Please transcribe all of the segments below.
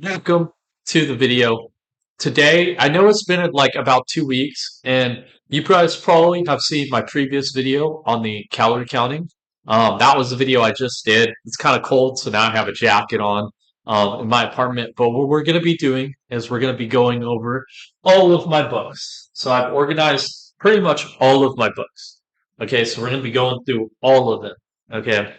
Welcome to the video. Today, I know it's been like about 2 weeks, and you guys probably have seen my previous video on the calorie counting. That was the video I just did. It's kind of cold, so now I have a jacket on in my apartment. But what we're going to be doing is we're going to be going over all of my books. So I've organized pretty much all of my books. Okay, so we're going to be going through all of them. Okay,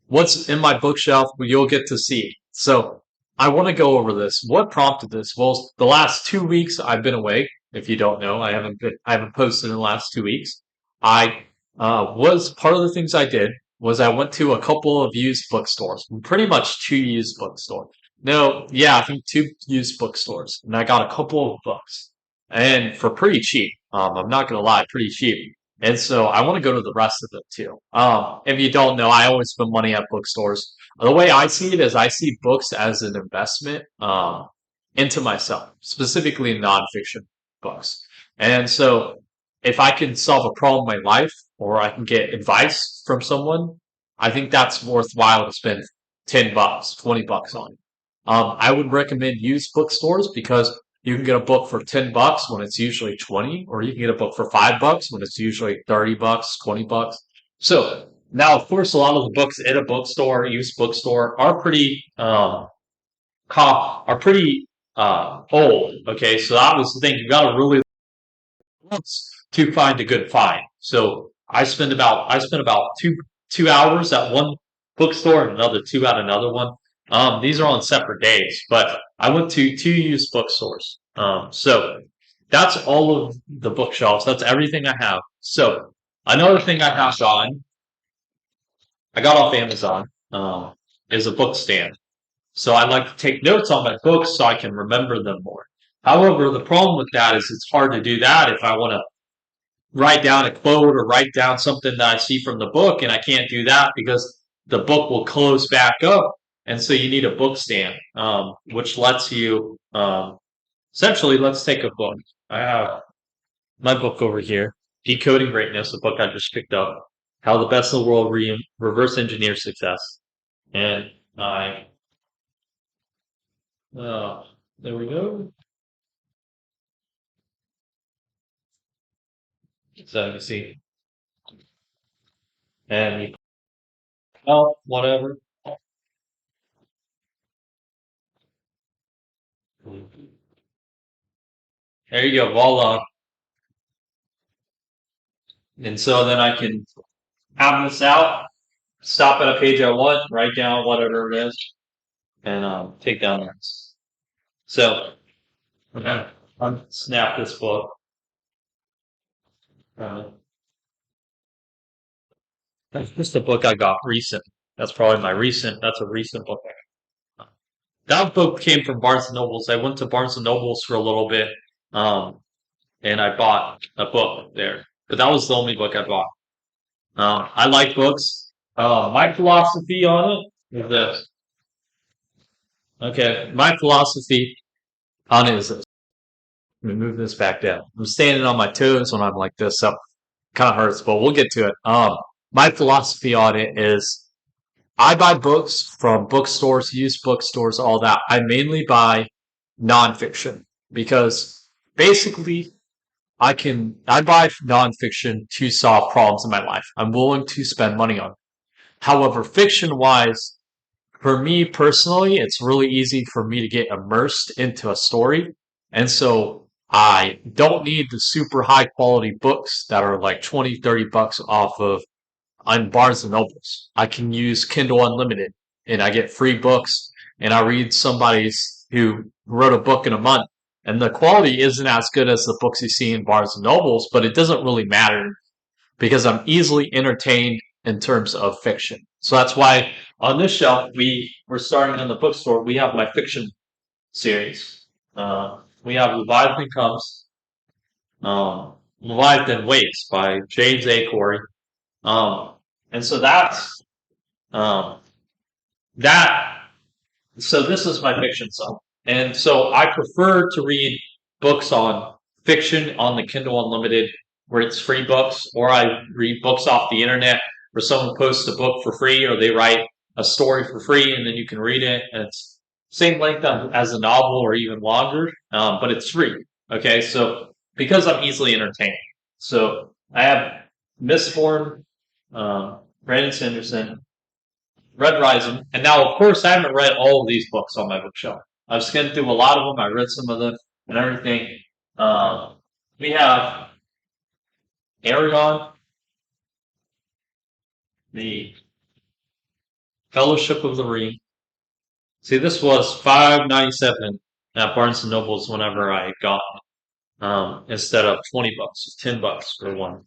what's in my bookshelf, you'll get to see. So I want to go over this. What prompted this? Well, the last 2 weeks I've been away. If you don't know, I haven't posted in the last 2 weeks. I was part of the things I did was I went to a couple of used bookstores, pretty much two used bookstores. No, yeah, I think two used bookstores, and I got a couple of books, and for pretty cheap. I'm not gonna lie, pretty cheap. And so I want to go to the rest of them too. If you don't know, I always spend money at bookstores. The way I see it is I see books as an investment into myself, specifically nonfiction books. And so if I can solve a problem in my life or I can get advice from someone, I think that's worthwhile to spend $10, $20 on. I would recommend used bookstores because you can get a book for $10 when it's usually 20, or you can get a book for $5 when it's usually $30, $20. So now, of course, a lot of the books in a bookstore, used bookstore, are pretty are pretty old. Okay, so that was the thing. You got to really look to find a good find. So I spent about two hours at one bookstore and another two at another one. These are on separate days, but I went to two used bookstores. So that's all of the bookshelves. That's everything I have. So another thing I have on, I got off Amazon, is a book stand. So I like to take notes on my books so I can remember them more. However, the problem with that is it's hard to do that if I want to write down a quote or write down something that I see from the book, and I can't do that because the book will close back up. And so you need a book stand, which lets you essentially, let's take a book. I have my book over here, Decoding Greatness, a book I just picked up, How the Best in the World Reverse Engineer Success. And I, uh, there we go. So you see, and you, oh, whatever. There you go, voila. And so then I can have this out, stop at a page I want, write down whatever it is, and take down notes. So I'm gonna unsnap this book. Uh, that's just a book I got recent. That's probably my recent. That's a recent book. That book came from Barnes and Nobles. I went to Barnes and Nobles for a little bit, um, and I bought a book there. But that was the only book I bought. I like books. My philosophy on it is this. Okay, my philosophy on it is this. Let me move this back down. I'm standing on my toes when I'm like this, so it kind of hurts, but we'll get to it. My philosophy on it is I buy books from bookstores, used bookstores, all that. I mainly buy nonfiction because basically I buy nonfiction to solve problems in my life. I'm willing to spend money on it. However, fiction wise, for me personally, it's really easy for me to get immersed into a story. And so I don't need the super high quality books that are like 20, $30 off of on Barnes and Nobles. I can use Kindle Unlimited and I get free books and I read somebody's who wrote a book in a month. And the quality isn't as good as the books you see in Barnes and Nobles, but it doesn't really matter because I'm easily entertained in terms of fiction. So that's why on this shelf we're starting in the bookstore. We have my fiction series. We have Leviathan Comes, Leviathan Waits by James A. Corey. Um, and so um, that. So this is my fiction zone, and so I prefer to read books on fiction on the Kindle Unlimited, where it's free books, or I read books off the internet, where someone posts a book for free, or they write a story for free, and then you can read it. And it's same length as a novel or even longer, but it's free. Okay, so because I'm easily entertained, so I have Mistborn, Brandon Sanderson, Red Rising, and now of course I haven't read all of these books on my bookshelf. I've skimmed through a lot of them. I read some of them and everything. Um, we have Aragon, the Fellowship of the Ring. See, this was $5.97 at Barnes and Nobles whenever I got instead of $20, $10 for one.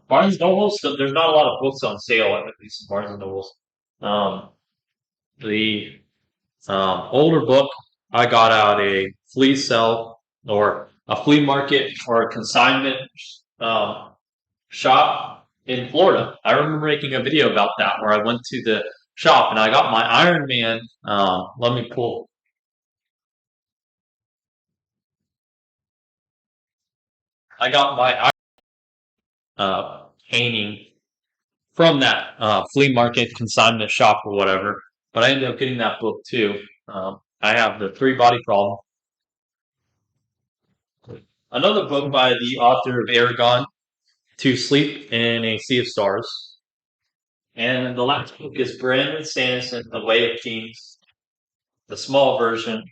Barnes and Nobles, there's not a lot of books on sale at least in Barnes and Nobles. Um, the older book I got out a flea sale or a flea market or a consignment um, shop in Florida. I remember making a video about that where I went to the shop and I got my Iron Man. Let me pull. I got my painting from that flea market consignment shop or whatever. But I ended up getting that book too. I have the Three Body Problem. Another book by the author of Aragon, To Sleep in a Sea of Stars. And the last book is Brandon Sanderson, The Way of Kings, the small version.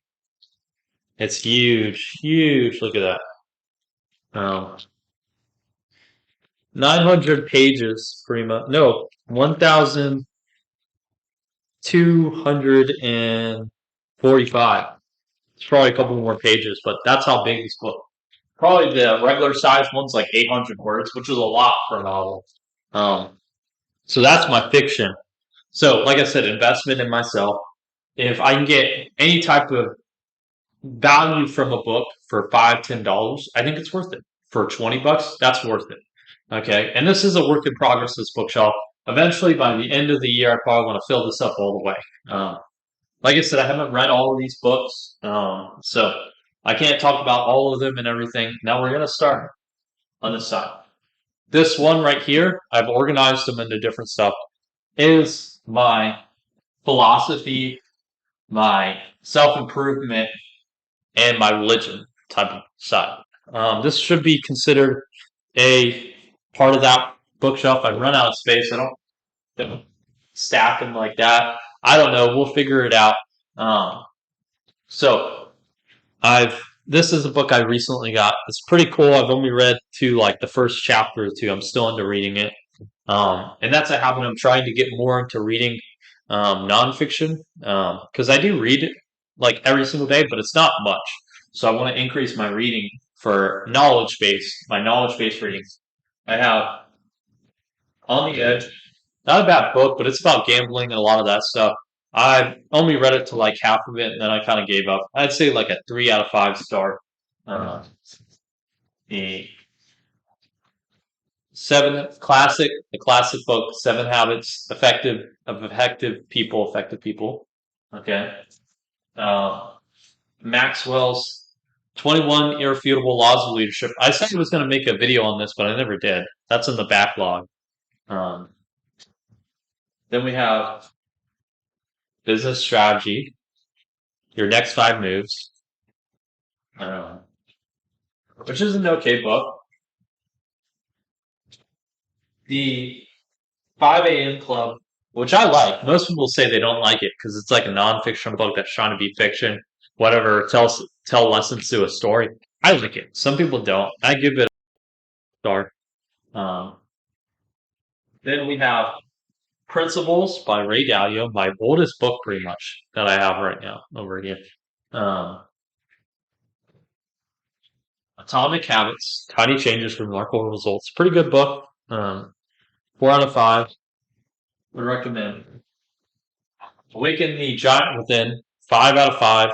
It's huge, huge. Look at that. 900 pages, pretty much. No, 1,245. It's probably a couple more pages, but that's how big this book. Probably the regular size one's like 800 words, which is a lot for a novel. Um, so that's my fiction. So, like I said, investment in myself. If I can get any type of value from a book for $5, $10, I think it's worth it. For $20, that's worth it. Okay, and this is a work in progress. This bookshelf. Eventually, by the end of the year, I probably want to fill this up all the way. Like I said, I haven't read all of these books, so I can't talk about all of them and everything. Now we're gonna start on this side. This one right here, I've organized them into different stuff. Is my philosophy, my self improvement, and my religion type of side. This should be considered a part of that bookshelf. I've run out of space. I don't stack them like that. I don't know. We'll figure it out. So I've this is a book I recently got. It's pretty cool. I've only read to like the first chapter or two. I'm still into reading it. And that's a habit I'm trying to get more into reading nonfiction because I do read it like every single day, but it's not much. So I want to increase my reading for my knowledge based reading. I have On the Edge, not a bad book, but it's about gambling and a lot of that stuff. I only read it to like half of it, and then I kind of gave up. I'd say like a 3 out of 5 star. Uh, the the classic book, Seven Habits Effective People, Effective People. Okay. Uh, Maxwell's 21 Irrefutable Laws of Leadership. I said I was going to make a video on this, but I never did. That's in the backlog. Um, then we have Business Strategy, Your Next 5 Moves, which is an okay book. The 5 a.m. Club, which I like. Most people say they don't like it because it's like a nonfiction book that's trying to be fiction, whatever, tell lessons to a story. I like it. Some people don't. I give it a star. Um, then we have Principles by Ray Dalio, my oldest book pretty much that I have right now over here. Um, Atomic Habits, Tiny Changes for Remarkable Results. Pretty good book. 4 out of 5. Would recommend. Awaken the Giant Within, 5 out of 5.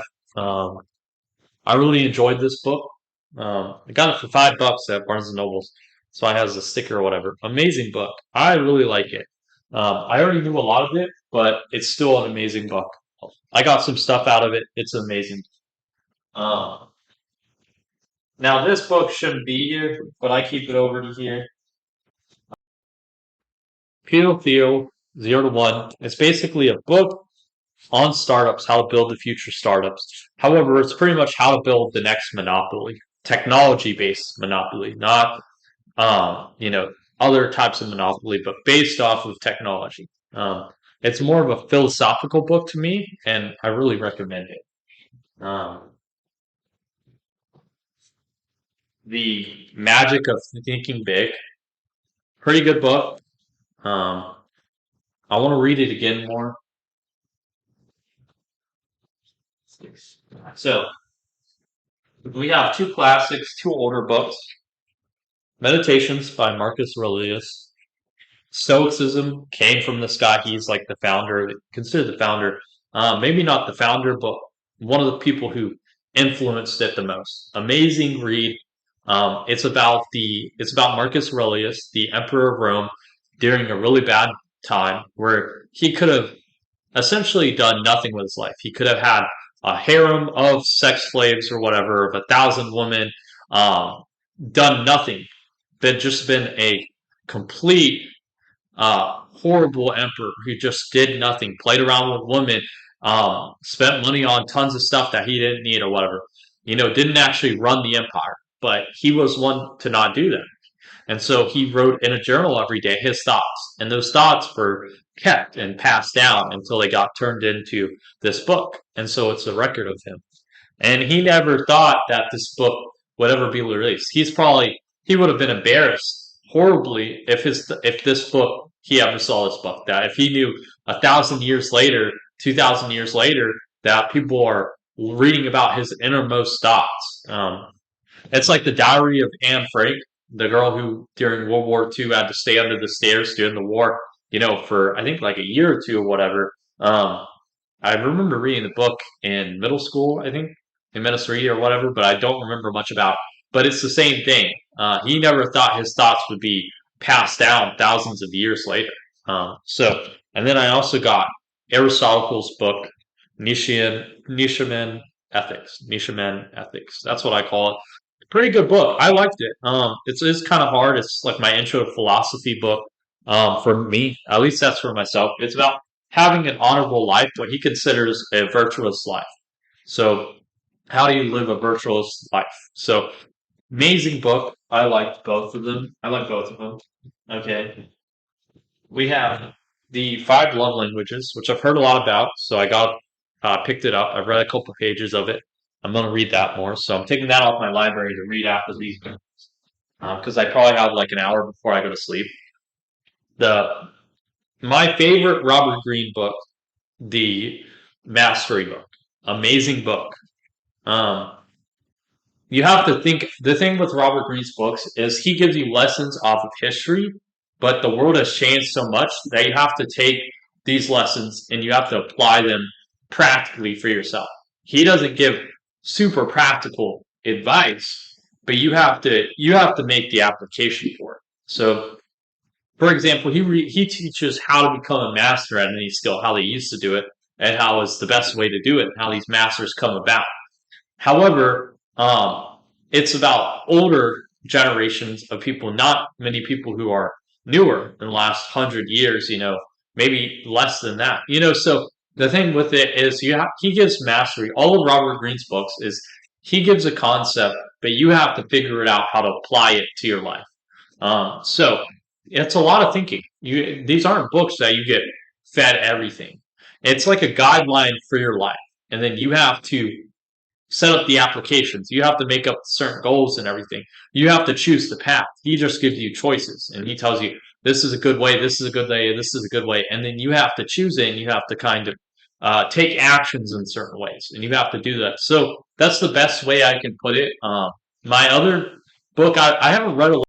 I really enjoyed this book. I got it for $5 at Barnes and Nobles, so it has a sticker or whatever. Amazing book. I really like it. I already knew a lot of it, but it's still an amazing book. I got some stuff out of it. It's amazing. Now this book shouldn't be here, but I keep it over to here. Peter Thiel, 0 to 1. It's basically a book on startups, how to build the future startups. However, it's pretty much how to build the next monopoly, technology based monopoly, not you know, other types of monopoly, but based off of technology. It's more of a philosophical book to me, and I really recommend it. The Magic of Thinking Big, pretty good book. Um, I want to read it again more. So we have two classics, two older books. Meditations by Marcus Aurelius. Stoicism came from this guy. He's like the founder, considered the founder. Maybe not the founder, but one of the people who influenced it the most. Amazing read. It's about Marcus Aurelius, the emperor of Rome, during a really bad time where he could have essentially done nothing with his life. He could have had a harem of sex slaves or whatever, of 1,000 women, um, done nothing, been just been a complete horrible emperor who just did nothing, played around with women, spent money on tons of stuff that he didn't need or whatever. You know, didn't actually run the empire, but he was one to not do that. And so he wrote in a journal every day his thoughts, and those thoughts were kept and passed down until they got turned into this book. And so it's a record of him. And he never thought that this book would ever be released. He would have been embarrassed horribly if this book he ever saw this book. That if he knew 1,000 years later, 2,000 years later, that people are reading about his innermost thoughts. It's like the Diary of Anne Frank, the girl who during World War II had to stay under the stairs during the war. You know, for I think like a year or two or whatever. I remember reading the book in middle school, I think, in Minnesota or whatever, but I don't remember much about. But it's the same thing. He never thought his thoughts would be passed down thousands of years later. And then I also got Aristotle's book, Nietzschean Ethics. Nietzschean Ethics. That's what I call it. Pretty good book. I liked it. It's kind of hard. It's like my intro to philosophy book. For me, at least that's for myself. It's about having an honorable life, what he considers a virtuous life. So, how do you live a virtuous life? So, amazing book. I liked both of them. I like both of them. Okay. We have the Five Love Languages, which I've heard a lot about. So I got picked it up. I've read a couple pages of it. I'm going to read that more. So I'm taking that off my library to read after these because I probably have like an hour before I go to sleep. The My favorite Robert Greene book, the Mastery book, amazing book. Um, you have to think the thing with Robert Greene's books is he gives you lessons off of history, but the world has changed so much that you have to take these lessons and you have to apply them practically for yourself. He doesn't give super practical advice, but you have to make the application for it. So, for example, he teaches how to become a master at any skill, how they used to do it, and how is the best way to do it, and how these masters come about. However, it's about older generations of people, not many people who are newer in the last 100 years. You know, maybe less than that. You know, so the thing with it is he gives mastery. All of Robert Greene's books is he gives a concept, but you have to figure it out how to apply it to your life. So it's a lot of thinking. These aren't books that you get fed everything. It's like a guideline for your life, and then you have to set up the applications. You have to make up certain goals and everything. You have to choose the path. He just gives you choices and he tells you this is a good way, this is a good way, this is a good way, and then you have to choose it and you have to kind of take actions in certain ways, and you have to do that. So that's the best way I can put it. My other book, I haven't read a lot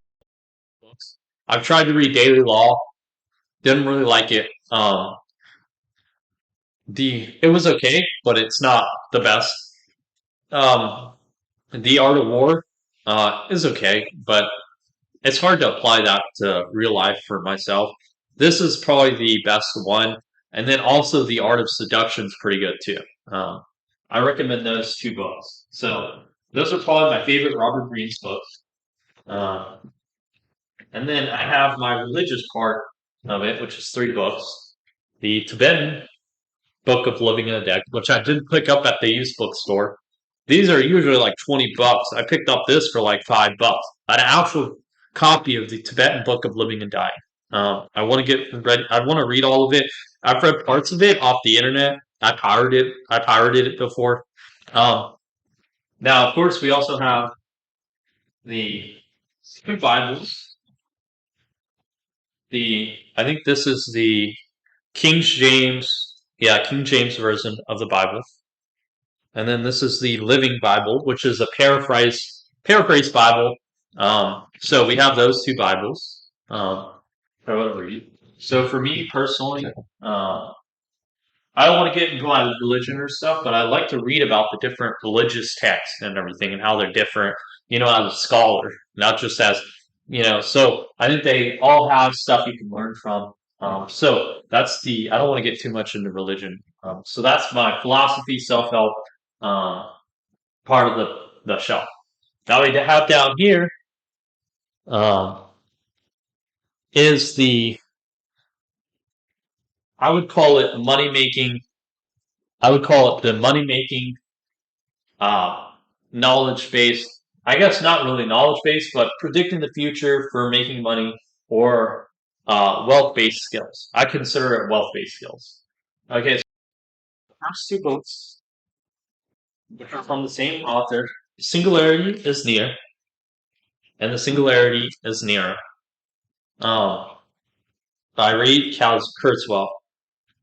of books. I've tried to read Daily Law, didn't really like it. It was okay, but it's not the best. Um, The Art of War is okay, but it's hard to apply that to real life for myself. This is probably the best one, and then also The Art of Seduction is pretty good too. Um, I recommend those two books. So those are probably my favorite Robert Greene's books. Uh, and then I have my religious part of it, which is three books. The Tibetan, Book of Living in a Deck, which I did pick up at the used bookstore. These are usually like $20. I picked up this for like $5. An actual copy of the Tibetan Book of Living and Dying. I want to get ready. I want to read all of it. I've read parts of it off the internet. I pirated it before. Um, Now, of course, we also have the two Bibles. I think this is the King James version of the Bible, and then this is the Living Bible, which is a paraphrase Bible. So we have those two Bibles. I want to read. So for me personally, I don't want to get into my religion or stuff, but I like to read about the different religious texts and everything and how they're different, as a scholar, not just as, so I think they all have stuff you can learn from. So I don't want to get too much into religion. So that's my philosophy, self-help, uh, part of the shelf. Now we have down here, um, is I would call it money making, I would call it the money making uh, knowledge based. I guess not really knowledge based, but predicting the future for making money or wealth based skills. I consider it wealth based skills. Okay, so the first two books, which are from the same author, Singularity is Near, and the Singularity is Nearer. By Reed Kurzweil.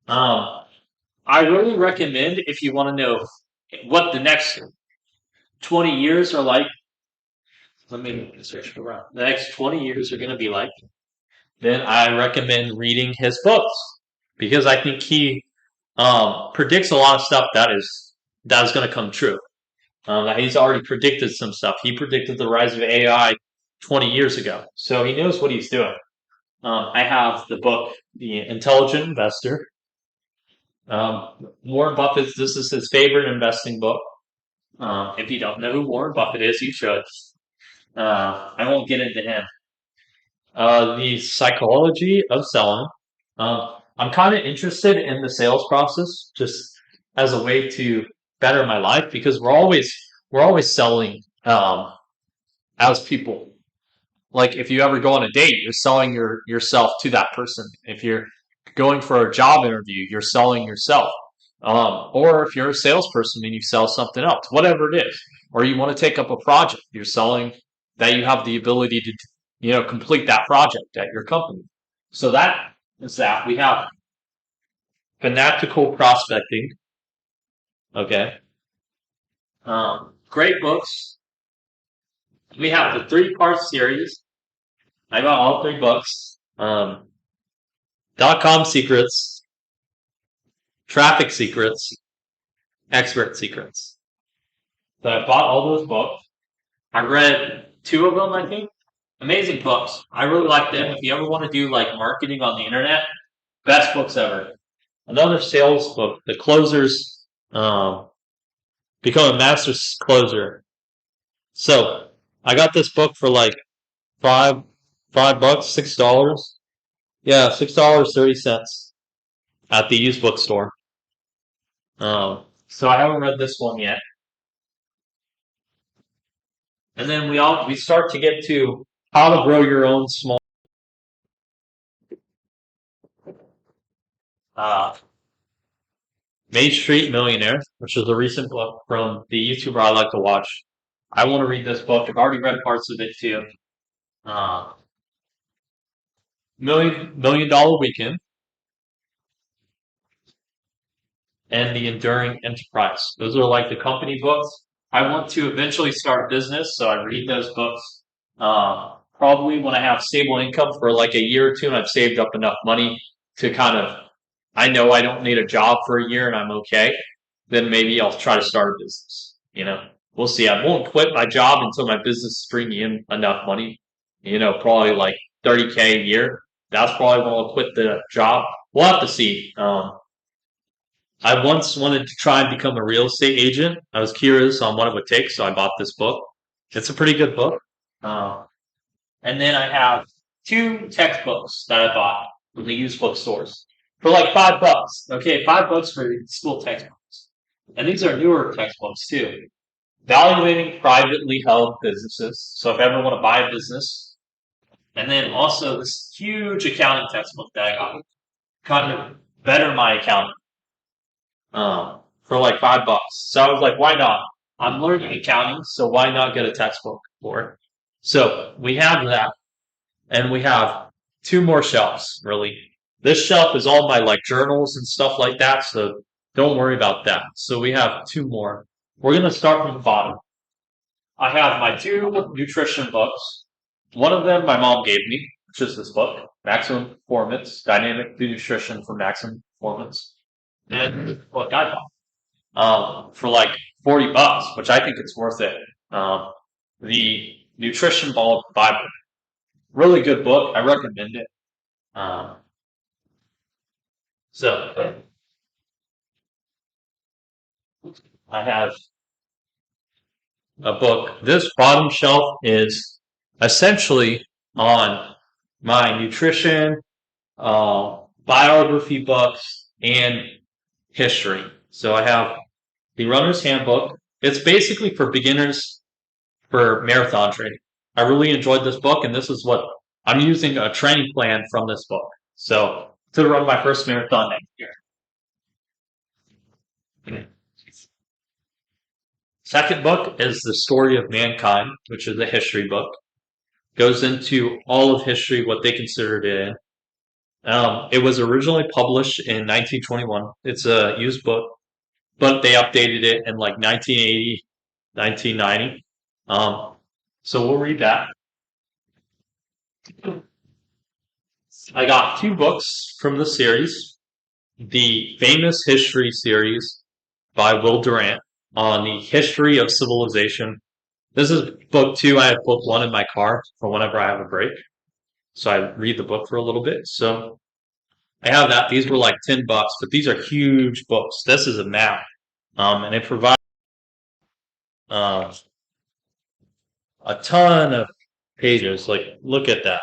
Um, I really recommend if you want to know what the next 20 years are like. Let me search around. The next 20 years are going to be like. Then I recommend reading his books because I think he predicts a lot of stuff that is going to come true. He's already predicted some stuff. He predicted the rise of AI 20 years ago, so he knows what he's doing. I have the book, The Intelligent Investor. Warren Buffett. This is his favorite investing book. If you don't know who Warren Buffett is, you should. I won't get into him. The Psychology of Selling. I'm kind of interested in the sales process, just as a way to better my life, because we're always selling as people. Like if you ever go on a date, you're selling yourself to that person. If you're going for a job interview, you're selling yourself. Or if you're a salesperson and you sell something else, whatever it is, or you want to take up a project, you're selling that you have the ability to, complete that project at your company. So that is that. We have fanatical prospecting. Okay. Great books. We have the 3-part series. I got all 3 books. .com Secrets, Traffic Secrets, Expert Secrets. So I bought all those books. I read 2 of them, I think. Amazing books. I really like them. If you ever want to do like marketing on the internet, best books ever. Another sales book, The Closer's, Become a Master Closer. So I got this book for like $5, $6. Yeah, $6.30 at the used bookstore. So I haven't read this one yet. And then we start to get to how to grow your own small. Main Street Millionaire, which is a recent book from the YouTuber I like to watch. I want to read this book. I've already read parts of it too. Uh, Million Dollar Weekend and The Enduring Enterprise. Those are like the company books. I want to eventually start a business, so I read those books. Probably when I have stable income for like a year or two and I've saved up enough money to I know I don't need a job for a year and I'm okay, then maybe I'll try to start a business. We'll see. I won't quit my job until my business is bringing in enough money, probably like 30K a year. That's probably when I'll quit the job. We'll have to see. I once wanted to try and become a real estate agent. I was curious on what it would take, so I bought this book. It's a pretty good book. And then I have 2 textbooks that I bought from the used bookstores. for like $5. Okay, $5 for school textbooks. And these are newer textbooks too. Evaluating privately held businesses. So if you ever want to buy a business, and then also this huge accounting textbook that I got, kind of better my accounting, for like $5. So I was like, why not? I'm learning accounting, so why not get a textbook for it? So we have that, and we have two more shelves, really. This shelf is all my like journals and stuff like that, so don't worry about that. So we have two more. We're gonna start from the bottom. I have my two nutrition books. One of them my mom gave me, which is this book, Maximum Performance, Dynamic Nutrition for Maximum Performance. And this book I bought for like $40, which I think it's worth it. The Nutrition Bible, really good book. I recommend it. So I have a book. This bottom shelf is essentially on my nutrition, biography books, and history. So I have the Runner's Handbook. It's basically for beginners for marathon training. I really enjoyed this book, and this is what I'm using a training plan from this book. So to run my first marathon next year. Second book is The Story of Mankind, which is a history book. Goes into all of history, what they considered it in. It was originally published in 1921. It's a used book, but they updated it in like 1980, 1990. So we'll read that. I got two books from the series. The Famous History series by Will Durant on the history of civilization. This is book two. I have book one in my car for whenever I have a break. So I read the book for a little bit. So I have that. These were like $10, but these are huge books. This is a map. And it provides uh, a ton of pages. Like, look at that.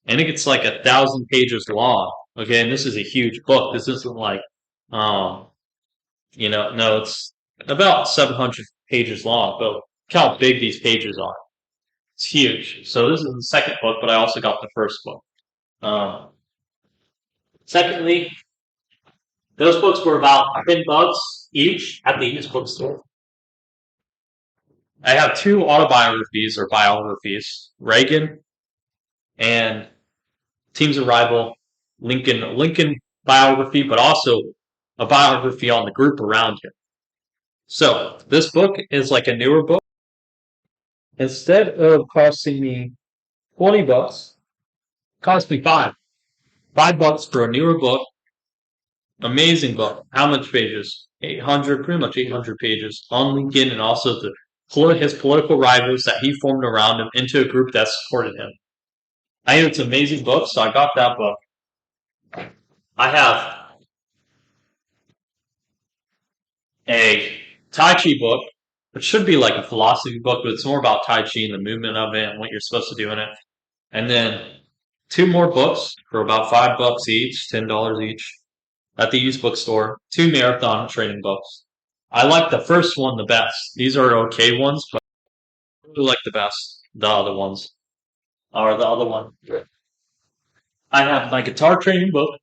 And it gets like 1,000 pages long. Okay, and this is a huge book. This isn't like, um, no, it's about 700 pages long. But look how big these pages are. It's huge. So this is the second book, but I also got the first book. Secondly, those books were about $10 each at the used bookstore. I have two autobiographies or biographies: Reagan and Team's Arrival, Lincoln biography, but also a biography on the group around him. So this book is like a newer book. Instead of costing me $20, it cost me $5 for a newer book. Amazing book. How much pages? 800, pretty much 800 pages on Lincoln, and also his political rivals that he formed around him into a group that supported him. I think it's an amazing book, so I got that book. I have a Tai Chi book, which should be like a philosophy book, but it's more about Tai Chi and the movement of it and what you're supposed to do in it. And then two more books for about $5 each, $10 each at the used bookstore. Two marathon training books. I like the first one the best. These are okay ones, but I really like the other ones. Or the other one. I have my guitar training book.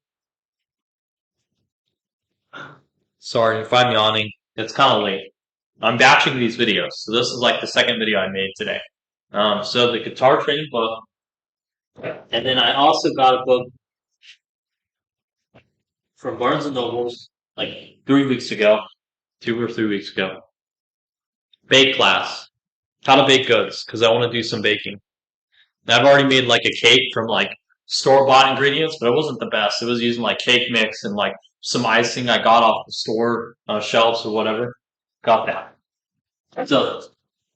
Sorry if I'm yawning. It's kind of late. I'm batching these videos, so this is like the second video I made today. So the guitar training book, and then I also got a book from Barnes and Nobles like 3 weeks ago, 2 or 3 weeks ago. Bake class, how to bake goods, because I want to do some baking. And I've already made like a cake from like store-bought ingredients, but it wasn't the best. It was using like cake mix and like some icing I got off the store shelves or whatever. Got that. So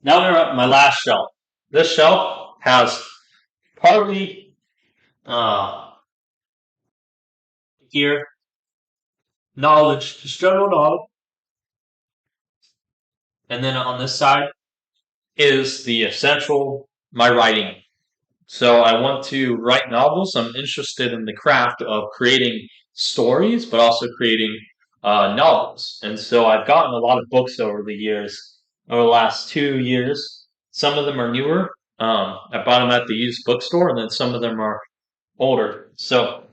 now we're at my last shelf. This shelf has partly here knowledge, just general knowledge, and then on this side is the essential my writing. So I want to write novels. I'm interested in the craft of creating stories, but also creating novels. And so I've gotten a lot of books over the years, over the last 2 years. Some of them are newer. I bought them at the used bookstore, and then some of them are older. So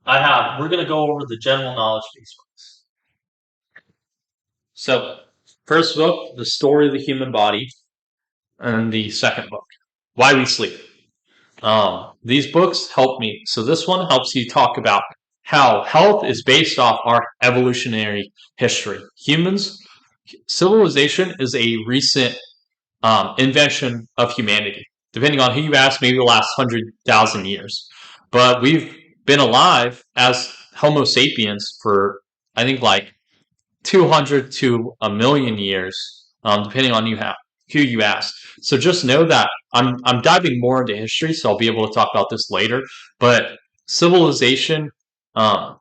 we're going to go over the general knowledge of these books. So, first book, The Story of the Human Body, and the second book, Why We Sleep. These books help me. So this one helps you talk about how health is based off our evolutionary history. Civilization is a recent invention of humanity. Depending on who you ask, maybe the last 100,000 years. But we've been alive as Homo sapiens for, I think, like 200 to a million years, depending on who you ask. So just know that I'm diving more into history, so I'll be able to talk about this later. But civilization um,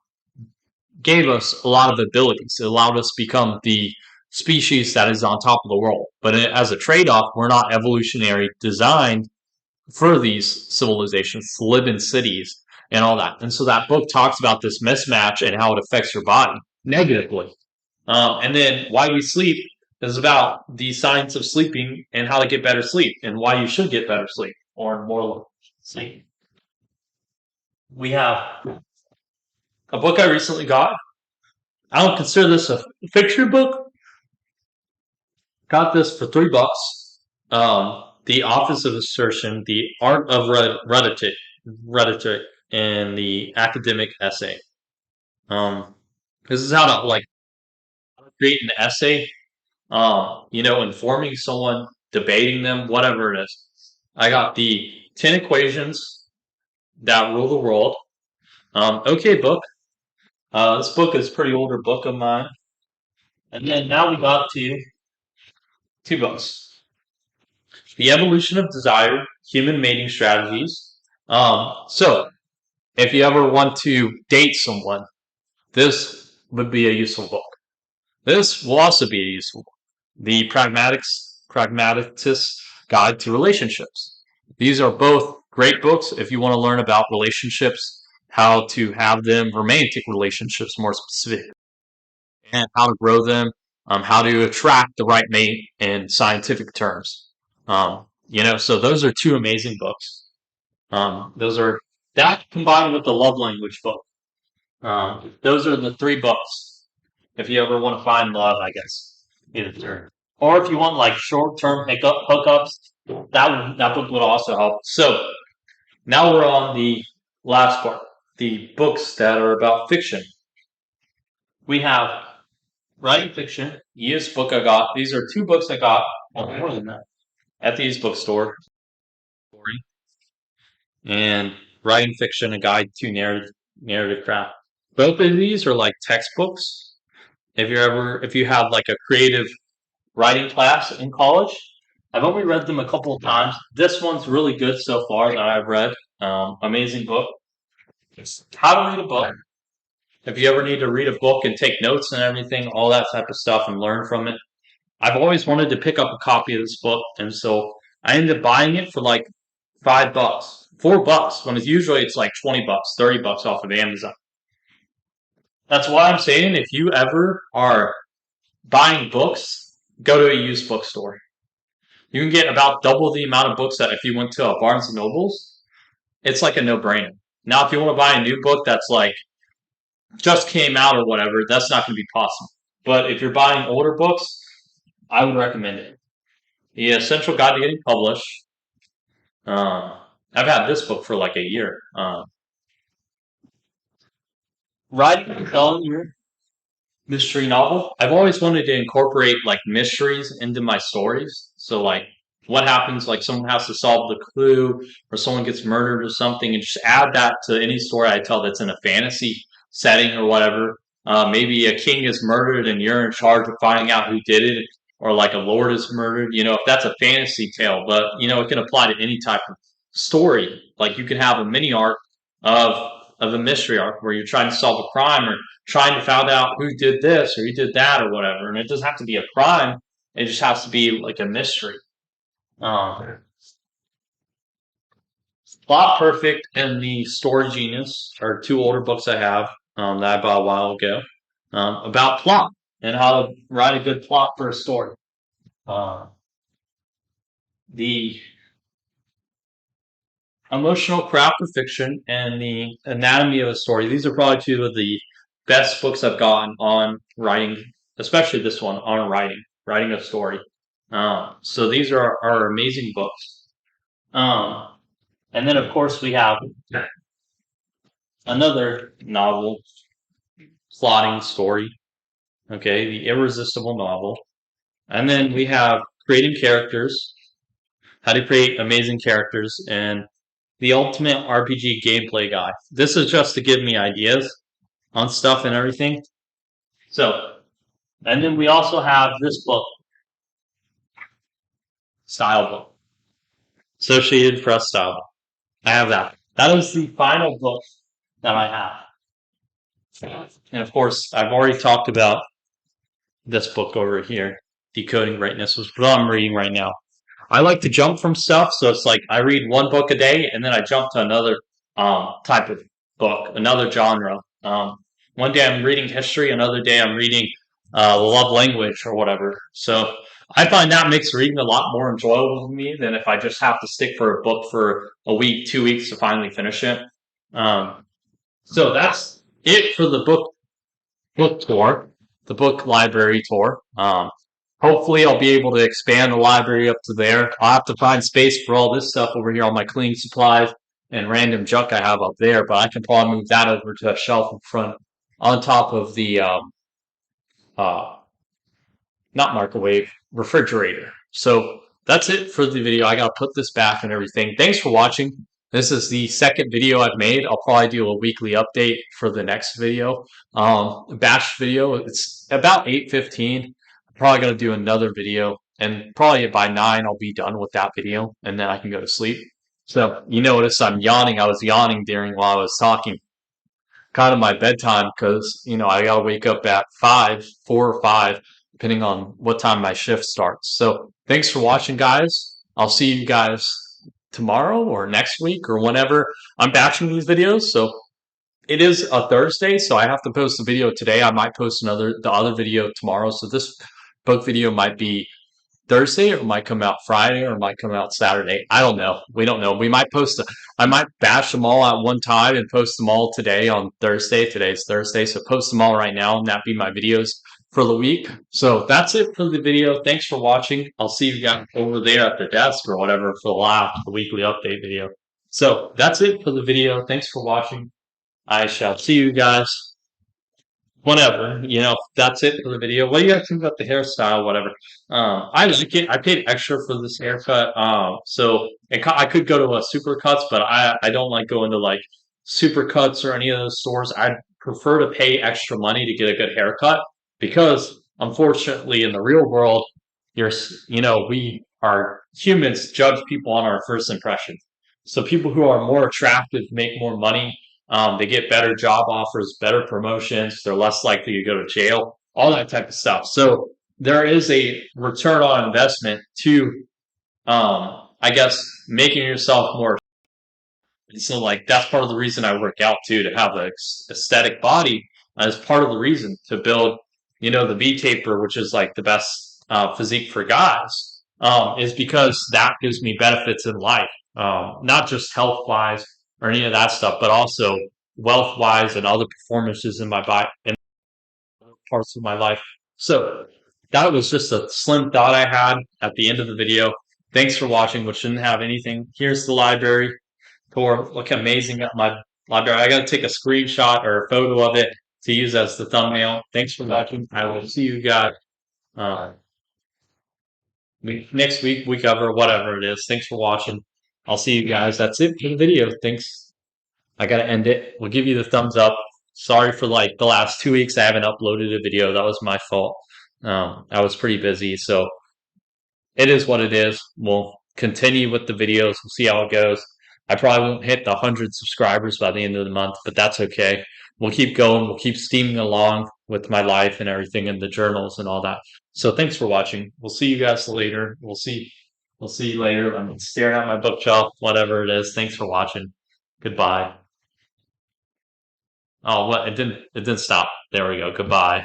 gave us a lot of abilities. It allowed us to become the species that is on top of the world. But as a trade-off, we're not evolutionary designed for these civilizations to live in cities and all that. And so that book talks about this mismatch and how it affects your body negatively. And then Why We Sleep is about the science of sleeping and how to get better sleep and why you should get better sleep or more sleep. We have a book I recently got. I don't consider this a fiction book. Got this for $3. The Office of Assertion, The Art of Rhetoric, and the Academic Essay. This is how to create an essay. Informing someone, debating them, whatever it is. I got the 10 Equations That Rule the World. Okay book. This book is a pretty older book of mine. And then now we got to 2 books. The Evolution of Desire, Human Mating Strategies. So, if you ever want to date someone, this would be a useful book. This will also be a useful book. The Pragmatist's Guide to Relationships. These are both great books if you want to learn about relationships, how to have them, romantic relationships more specific, and how to grow them, how to attract the right mate in scientific terms. So those are 2 amazing books. Those are that combined with the love language book. Those are the 3 books. If you ever want to find love, I guess. Or if you want short-term hookups, that book would also help. So now we're on the last part, the books that are about fiction. We have Writing Fiction, Yeast book I got. These are 2 books I got at the used bookstore. And Writing Fiction, A Guide to Narrative Craft. Both of these are like textbooks. If you have a creative writing class in college, I've only read them a couple of times. This one's really good so far that I've read. Amazing book. How to read a book. If you ever need to read a book and take notes and everything, all that type of stuff, and learn from it. I've always wanted to pick up a copy of this book, and so I ended up buying it for $5, $4, when usually it's $20, $30 off of Amazon. That's why I'm saying if you ever are buying books, go to a used bookstore. You can get about double the amount of books that if you went to a Barnes and Nobles. It's a no-brainer. Now, if you want to buy a new book that's just came out or whatever, that's not going to be possible. But if you're buying older books, I would recommend it. The Essential Guide to Getting Published. I've had this book for a year. Writing and telling your mystery novel. I've always wanted to incorporate mysteries into my stories. So what happens, someone has to solve the clue or someone gets murdered or something, and just add that to any story I tell that's in a fantasy setting or whatever. Maybe a king is murdered and you're in charge of finding out who did it, or a lord is murdered. If that's a fantasy tale, but it can apply to any type of story. You can have a mini arc of a mystery arc where you're trying to solve a crime or trying to find out who did this or who did that or whatever. And it doesn't have to be a crime. It just has to be a mystery. Plot Perfect and The Story Genius are two older books I have that I bought a while ago about plot and how to write a good plot for a story. Uh, the Emotional Craft of Fiction and The Anatomy of a Story. These are probably two of the best books I've gotten on writing, especially this one on writing a story. So these are amazing books. Um, and then, of course, we have another novel, plotting story. Okay, The Irresistible Novel. And then we have creating characters, how to create amazing characters, and the ultimate RPG gameplay guide. This is just to give me ideas on stuff and everything. So, and then we also have this book, Style Book, Associated Press Style Book. I have that. That is the final book that I have. And of course, I've already talked about this book over here, Decoding Greatness, which is what I'm reading right now. I like to jump from stuff, so it's like I read one book a day and then I jump to another type of book, another genre. One day I'm reading history, another day I'm reading love language or whatever. So I find that makes reading a lot more enjoyable to me than if I just have to stick for a book for a week, 2 weeks to finally finish it. Um, so that's it for the book tour, the book library tour. Hopefully, I'll be able to expand the library up to there. I'll have to find space for all this stuff over here, all my cleaning supplies and random junk I have up there, but I can probably move that over to a shelf in front on top of the uh, not microwave, refrigerator. So that's it for the video. I gotta put this back and everything. Thanks for watching. This is the second video I've made. I'll probably do a weekly update for the next video. Bash video. It's about 8:15. I'm probably gonna do another video, and probably by 9 I'll be done with that video, and then I can go to sleep. So you notice I'm yawning. I was yawning during while I was talking. Kind of my bedtime because I gotta wake up at 4 or 5, depending on what time my shift starts. So thanks for watching, guys. I'll see you guys tomorrow or next week or whenever I'm batching these videos. So it is a Thursday, so I have to post a video today. I might post the other video tomorrow. So this book video might be Thursday, or it might come out Friday, or it might come out Saturday. I don't know. We don't know. I might bash them all at one time and post them all today on Thursday. Today's Thursday, so post them all right now, and that be my videos for the week. So that's it for the video. Thanks for watching. I'll see you guys over there at the desk or whatever for the weekly update video. So that's it for the video. Thanks for watching. I shall see you guys whatever, that's it for the video. What do you guys think about the hairstyle? Whatever. I like it. I paid extra for this haircut. So I could go to a Supercuts, but I don't like going to like Supercuts or any of those stores. I prefer to pay extra money to get a good haircut because unfortunately in the real world, we are humans judge people on our first impressions. So people who are more attractive make more money, they get better job offers, better promotions. They're less likely to go to jail, all that type of stuff. So there is a return on investment to, I guess, making yourself more. So like that's part of the reason I work out too, to have an aesthetic body as part of the reason to build, the V taper, which is like the best physique for guys, is because that gives me benefits in life, not just health wise or any of that stuff, but also wealth wise and other performances in my body and parts of my life. So that was just a slim thought I had at the end of the video. Thanks for watching, which didn't have anything. Here's the library tour. Look amazing at my library. I got to take a screenshot or a photo of it to use as the thumbnail. Thanks for watching. I will see you guys uh, next week, week over, whatever it is. Thanks for watching. I'll see you guys. That's it for the video. Thanks. I gotta end it. We'll give you the thumbs up. Sorry for like the last 2 weeks I haven't uploaded a video. That was my fault. I was pretty busy, so it is what it is. We'll continue with the videos. We'll see how it goes. I probably won't hit the 100 subscribers by the end of the month, but that's okay. We'll keep going. We'll keep steaming along with my life and everything and the journals and all that. So thanks for watching. We'll see you guys later. We'll see We'll see you later. I'm staring at my bookshelf, whatever it is. Thanks for watching. Goodbye. Oh, what? It didn't stop. There we go. Goodbye.